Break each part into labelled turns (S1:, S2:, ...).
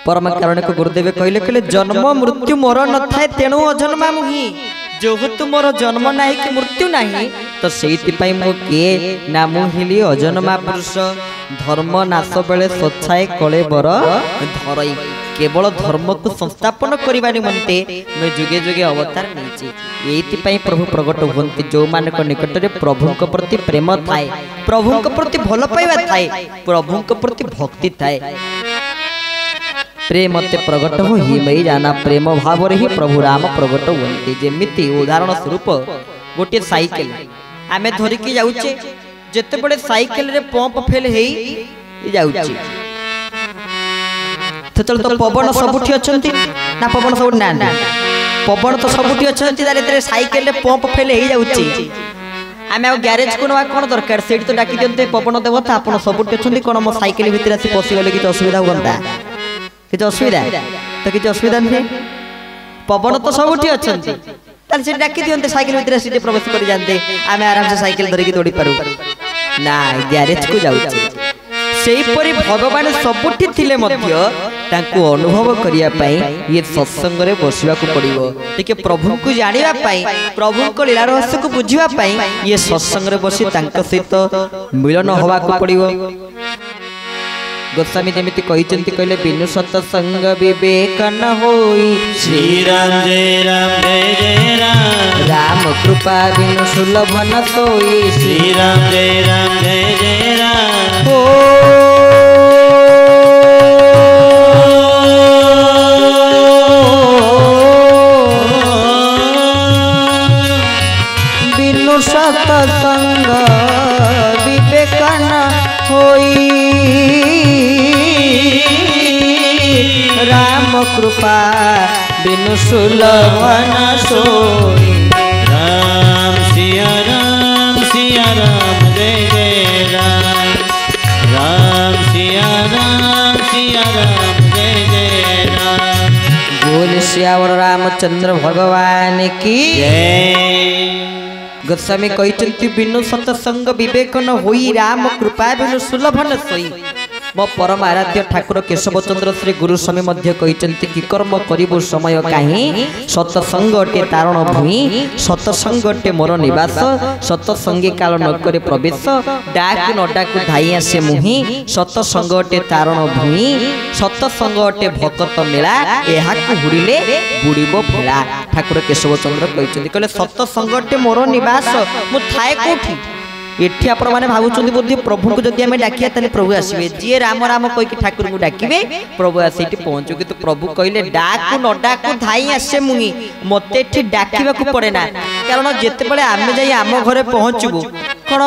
S1: परम कारणिक गुरुदेव कहले कहले जन्म मृत्यु मोर न थाए तेणु अजन्मा मुहि जेहेतु मोर जन्म नाही कि मृत्यु नाही तो सेइति मु किए ना मुहिली अजन्मा पुरुष धर्म नाश बेले स्वच्छाए कले बर धरई केवल धर्म को संस्थापन करने निमंते मैं जुगे जुगे अवतार नहीं प्रभु प्रकट होती जो मान निकट में प्रभु प्रति प्रेम थाए प्रभु प्रति भल पाइबा थाए प्रभु प्रति भक्ति थाए प्रेम ते प्रकट हो ही मई जाना प्रेम भाव ही प्रभु राम प्रकट होती जेमिति उदाहरण स्वरूप गोटे साइकिल आमे धरिकी जाउचे जेते बड़े साइकिल रे पंप फेल हेई जाउचे तो पवन सबुठी अछंती ना पवन सब ना पवन तो सबुठी अछंती तारे साइकिल रे पंप फेल हेई जाउचे आमे आ गैरेज को नवा कोन दरकार सेठी तो डाकी दियंते पवन देवता आपण सबुठी अछंती कोन मो साइकिल भीतर आसी पसी गले कि असुविधा होगंता कि असुविधा तो कि असुविधा नहीं पवन तो सबुठी अछंती ताले से डाकी दियंते साइकिल भीतर आसी प्रवेश कर जानते आमे आराम से साइकिल धरि के दौड़ी पारू ना गैरेज को जाउचे सेहीपरि भगवान सबुठी थिले मध्य तांको अनुभव करिया पाई ये सत्संग रे बसिबा को पड़िबो देखिए प्रभु को जानिबा पाई प्रभु को लीला रहस्य को बुझिबा पाई ये सत्संग रे बसी तांको सहित मिलन होबा को पड़िबो गोस्वामी जेमिति कहिचंती कहले बिनु सत्संग विवेक न होई
S2: श्री राम जय राम
S1: राम कृपा बिनु सुलभ न सोई
S2: श्री राम जय राम
S1: हो बिनु सत्संग विवेक न होई राम कृपा बिनु सुलभ न सोई
S2: राम सिया राम जय जय राम राम सिया राम जय जय राम
S1: बोल श्यावर रामचंद्र भगवान की
S2: जय।
S1: गोस्वामी कहते बिनु सत्संग विवेक न होई राम कृपा बिनु सुलभ न सोई मो परम आराध्य ठाकुर केशव चंद्र श्री गुरु स्वामी मध्य कहते कि कर्म करिबो समय काहीं सत्संग अटे तारण भूमि सत्संग अटे मोर निवास सत्संगी काल न करे प्रवेश डाकु न डाकु धाई आसे मुहि सत्संग अटे तारण भूमि सत्संग अटे भक्त मेला एहाकु हुड़िले बुड़िबो भेला ठाकुर केशव चंद्र कहते कहले सत्संग अटे मोर निवास मु थाए कोठी एठी आपण माने भाबुचंदी बुद्धि प्रभु को जदि हमें डाकिया तले प्रभु आसीबे जे राम राम कहि कि ठाकुर को डाकिबे प्रभु आसीटी पहुंचो कि तो प्रभु कहले डाकु न डाकु धाई आसे मुंगी मते एठी डाकिबा को पड़े ना कारण जेते बेले आमे जाई आम घरे पहुंचबो कोन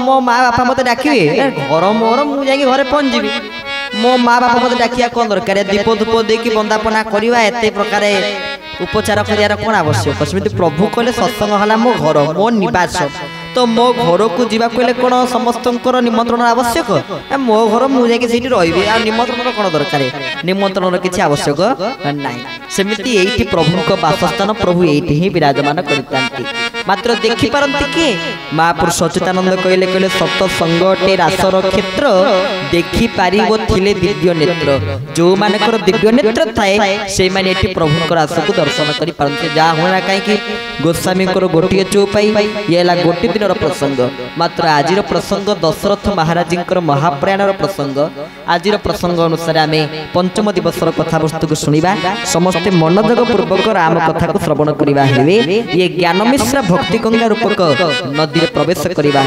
S1: मो मां बापा मते डाकिबे घर मोर मु जाई घरे पहुंच जीबी मो मां बापा मते डाकिया कोन दरकार दीप धूप दे कि बंदापना करवा एते प्रकार उपचार करियार कोन आवश्यक समिति प्रभु कहले सत्संग हला मो घर मो निवास तो मो घर को जीवा कहले कोन समस्तंकर निमंत्रण आवश्यक मो घर मु जाके सेठी रहिबे आ निमंत्रण कोन दरकार निमंत्रण किछि आवश्यक नाही सेमिति एठी प्रभु को वासस्थान प्रभु एठी ही विराजमान करितांती मात्र देखि पारंती के महापुरुष सच्चिदानंद कहले कहले सत्संग टे रासर क्षेत्र देखि पारिबो थिले दिव्य नेत्र जो मानकर दिव्य नेत्र थाए से माने एठी प्रभु को रास को दर्शन करि पारंती जा होना काई कि गोस्वामी को गोटिए चौपाई येला गोटी दिनर प्रसंग मात्र आजिर प्रसंग दशरथ महाराज महाप्रयाणर प्रसंग आजिर प्रसंग अनुसार आम पंचम दिवसर कथा वस्तु को शुणा समस्ते मनोयोग पूर्वक राम कथा को श्रवण करवा ये ज्ञान मिश्र भक्ति गंगा रूपक नदी में प्रवेश करवा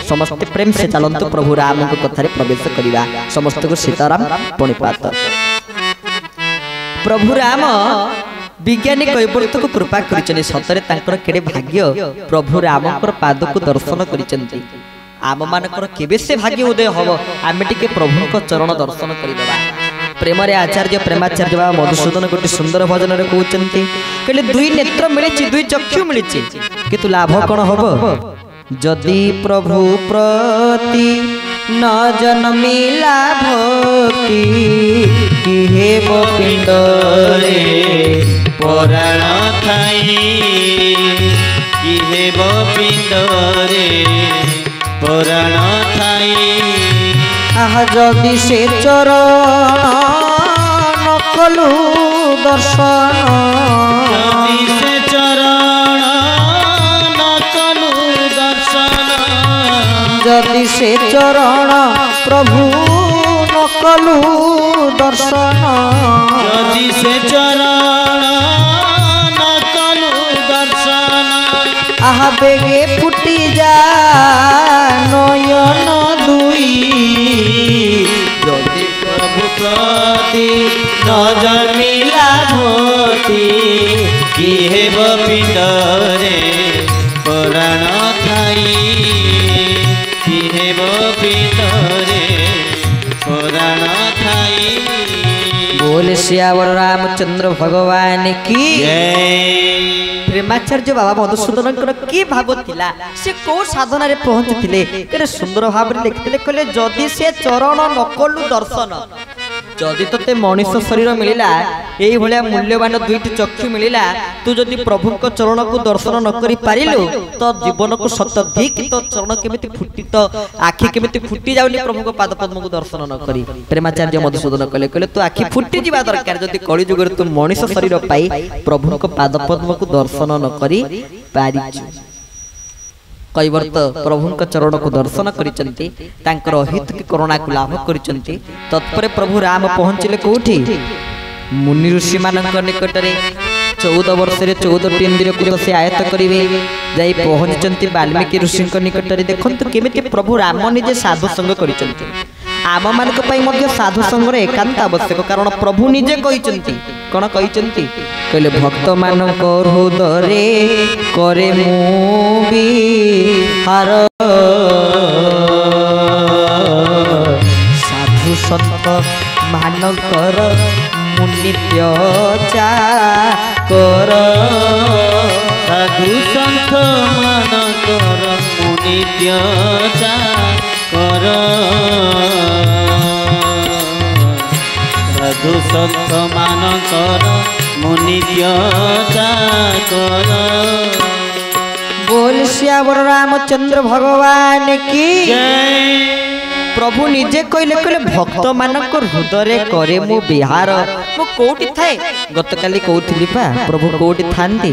S1: समस्ते प्रेम से चलतु प्रभु राम कथा प्रवेश करवा समस्त को सीताराम प्रणिपात प्रभु राम विज्ञानिक कैवर्त को कृपा करिचने सतरे तांकर केडे भाग्य प्रभु रामकर पाद को दर्शन करिचंती आम मानकर केबे से भाग्य उदय हबो आमे टिके प्रभु को चरण दर्शन करिदबा प्रेम रे आचार्य प्रेमाचार्य बाबा मधुसूदन गोटे सुंदर भजन रे कहउचंती कहले दुई नेत्र मिलिछि दुई चक्षु मिलिछि किंतु लाभ कोन हबो जदि प्रभु प्रति न जन्मिला भक्ति कि हेब
S2: पिंडरे पराण थाई कि हेब पिंडरे पराण थाई
S1: आह जदि से चरण न କଲୁ ଦର୍ଶନ
S2: ଯଦି ସେ ଚରଣ ନ କଲୁ ଦର୍ଶନ
S1: ଯଦି ସେ ଚରଣ ପ୍ରଭୁ ନ କଲୁ ଦର୍ଶନ
S2: ଯଦି ସେ ଚରଣ ନ କଲୁ ଦର୍ଶନ
S1: ଆହା ବେগে ଫୁଟି ଯା ନୟନ ଦୁଇ
S2: ଯଦି ପ୍ରଭୁ ପ୍ରତି ନଜର ମିଲା ଭୋତି କି ହେବ ପିଣ୍ଡରେ ପରାଣ ଥାଇ କି ହେବ ପିଣ୍ଡରେ ପରାଣ ଥାଇ
S1: बोल श्यावर रामचंद्र भगवान की
S2: जय
S1: प्रेमाचार्य बाबा मधुसूदन कि भाव थिला से को साधना रे पहुंचथिले केरे सुंदर भाव रे लिखथिले कहले जदि से चरण नकलु दर्शन जदि तते मनुष्य शरीर मिलिला एई भलिया मूल्यवान दुईटी चक्षु मिलिला तू जदि प्रभु को चरण को दर्शन न करि पारिलु तो जीवन को शताधिक तो चरण केमिति फुटी तो आखि केमिति फुटी जाउनी प्रभु को पाद पद्म को दर्शन न करि प्रेमाचार्य मधुसूदन कहले कहले तू आखि फुटी जीवा दरकार जदि कଳି जुगर तू मनुष्य शरीर पाई प्रभु को पाद पद्म को दर्शन न करि पारिछु कैवर्त प्रभु चरण को दर्शन करिचंती तांकर हित की करुणा को लाभ करिचंती तत्परे प्रभु राम पहुंचले कोठी मुनि ऋषि मानक निकट रे 14 वर्ष रे 14 इंद्रिय को से आयत करिवे जाई पहुंचंती वाल्मीकि ऋषि निकट रे देखंतु केमिति प्रभु राम निजे साधु संग करिचंती आम मानक पई मध्य साधु संग रे एकांत आवश्यक कारण प्रभु निजे कहिचंती कोन कहिचंती कहले भक्त मानक हृदय करे मु बिहार साधु संत मानकर मुनित्य चाकर
S2: साधु संत मानकर मुनित्य चाकर साधु संत मानकर मुनित्य चाकर
S1: बोल श्यावर रामचंद्र भगवान की
S2: जय
S1: प्रभु निजे कहले कहले भक्त मानक हृदय करे मु बिहार मु कोठी थाए गतकाली कहउथिली पा प्रभु कोठी थांती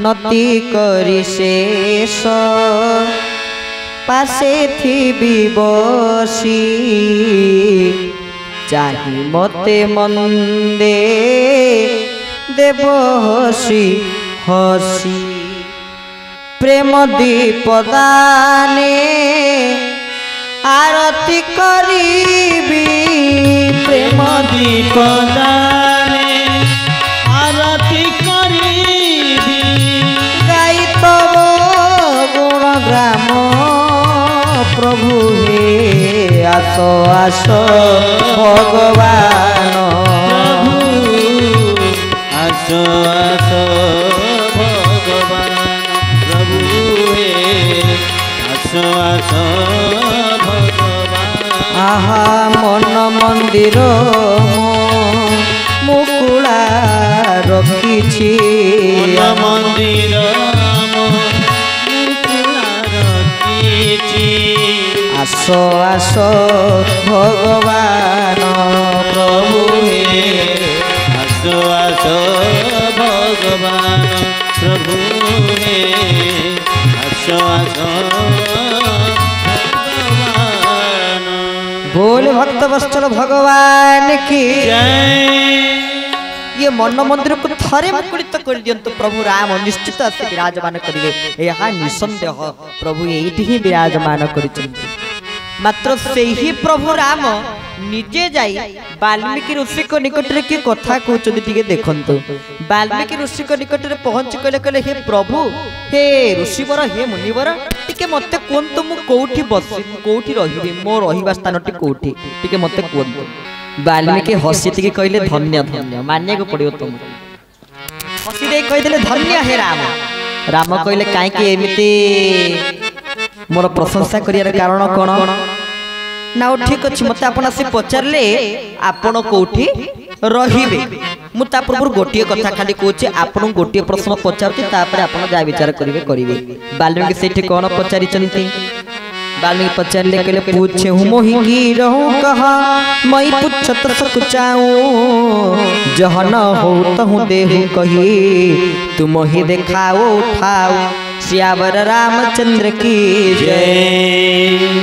S1: नती करी शेष पासे थी बसी चाही मते मंदे देव हसी हसी प्रेम दीपदाने आरती करीबी प्रेम
S2: दीपदाने आरती करीबी
S1: गाई तब गुण ग्राम प्रभु हे आस आस भगवान
S2: प्रभु आस आस भगवान प्रभु हे आस आस
S1: आहा मन मंदिर मुकुला रखिछि
S2: मंदिर मुकुला रखिछि
S1: आस आस भगवान प्रभु हे
S2: आस आस भगवान प्रभु हे आस आस
S1: बोल भक्त वत्सल भगवान की
S2: जय
S1: ये मन मंदिर को थरे मुकुलित कर दियंतु प्रभु राम निश्चित आसे विराजमान करिवे यहा निसंदेह प्रभु एठी ही विराजमान करिचंती मात्र सेही प्रभु राम निजे जाई वाल्मीकि ऋषि को निकट रे की कथा कहउचंती टिके देखंतु वाल्मीकि ऋषि को निकट रे पहुंच कले कले हे प्रभु हे ऋषिवर हे मुनिवर टिके मते कोंतु मु कोठी बसी कोठी रहिबे मो रहिबा स्थानटी कोठी टिके मते कोंतु वाल्मीकि हसिति के कहले धन्य धन्य मान्य को पड़ियो तुम हसी दे कहले धन्य हे राम राम कहले काई के एमिति मोर प्रशंसा करियार कारण कोन ना ठीक अछि मते आपण आसी पचारले आपण कोठी रहिबे मु ता पूर्व गोटिए कथा खाली कहूचे आपण गोटिए प्रश्न पचारती तापर आपण जा विचार करिवे वाल्मीकि सेठी कोन पचारिचंती वाल्मीकि पचारने के लिए पूछे हूँ मोहि की रहूं कहा मैं पूछत सकुचाऊं जह न हो तहु देहु कही तुम ही देखाओ उठाओ सियावर रामचंद्र की जय।